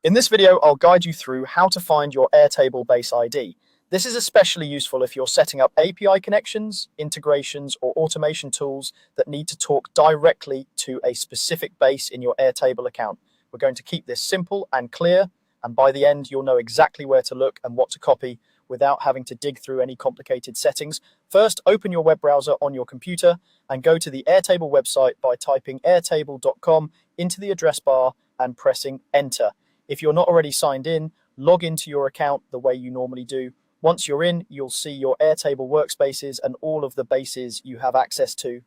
In this video, I'll guide you through how to find your Airtable Base ID. This is especially useful if you're setting up API connections, integrations, or automation tools that need to talk directly to a specific base in your Airtable account. We're going to keep this simple and clear, and by the end, you'll know exactly where to look and what to copy without having to dig through any complicated settings. First, open your web browser on your computer and go to the Airtable website by typing airtable.com into the address bar and pressing enter. If you're not already signed in, log into your account the way you normally do. Once you're in, you'll see your Airtable workspaces and all of the bases you have access to.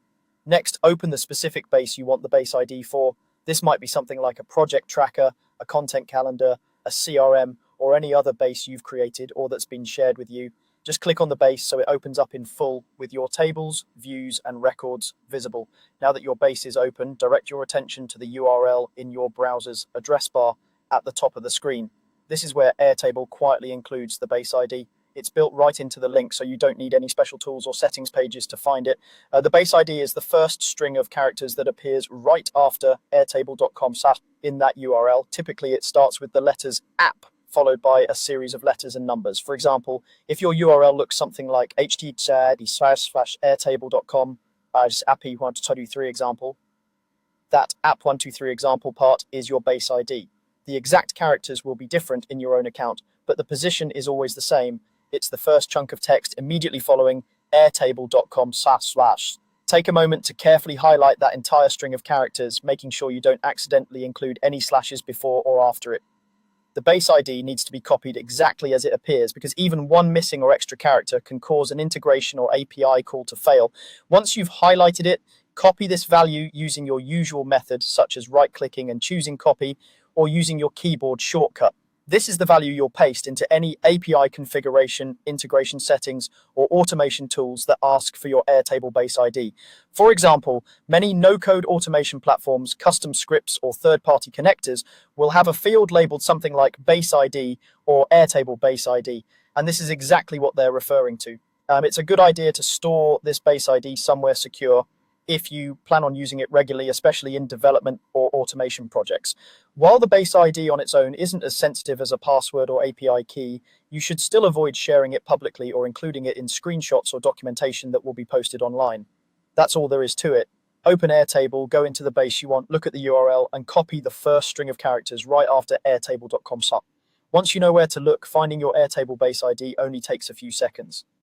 Next, open the specific base you want the base ID for. This might be something like a project tracker, a content calendar, a CRM, or any other base you've created or that's been shared with you. Just click on the base so it opens up in full with your tables, views, and records visible. Now that your base is open, direct your attention to the URL in your browser's address bar at the top of the screen. This is where Airtable quietly includes the base ID. It's built right into the link, so you don't need any special tools or settings pages to find it. The base ID is the first string of characters that appears right after airtable.com in that URL. Typically, it starts with the letters app, followed by a series of letters and numbers. For example, if your URL looks something like http://airtable.com, app123 example, that app123 example part is your base ID. The exact characters will be different in your own account, but the position is always the same. It's the first chunk of text immediately following airtable.com/. Take a moment to carefully highlight that entire string of characters, making sure you don't accidentally include any slashes before or after it. The base ID needs to be copied exactly as it appears, because even one missing or extra character can cause an integration or API call to fail. Once you've highlighted it, copy this value using your usual method, such as right-clicking and choosing copy, or using your keyboard shortcut. This is the value you'll paste into any API configuration, integration settings, or automation tools that ask for your Airtable Base ID. For example, many no-code automation platforms, custom scripts, or third-party connectors will have a field labeled something like Base ID or Airtable Base ID, and this is exactly what they're referring to. It's a good idea to store this Base ID somewhere secure if you plan on using it regularly, especially in development or automation projects. While the base ID on its own isn't as sensitive as a password or API key, you should still avoid sharing it publicly or including it in screenshots or documentation that will be posted online. That's all there is to it. Open Airtable, go into the base you want, look at the URL, and copy the first string of characters right after airtable.com. Once you know where to look, finding your Airtable base ID only takes a few seconds.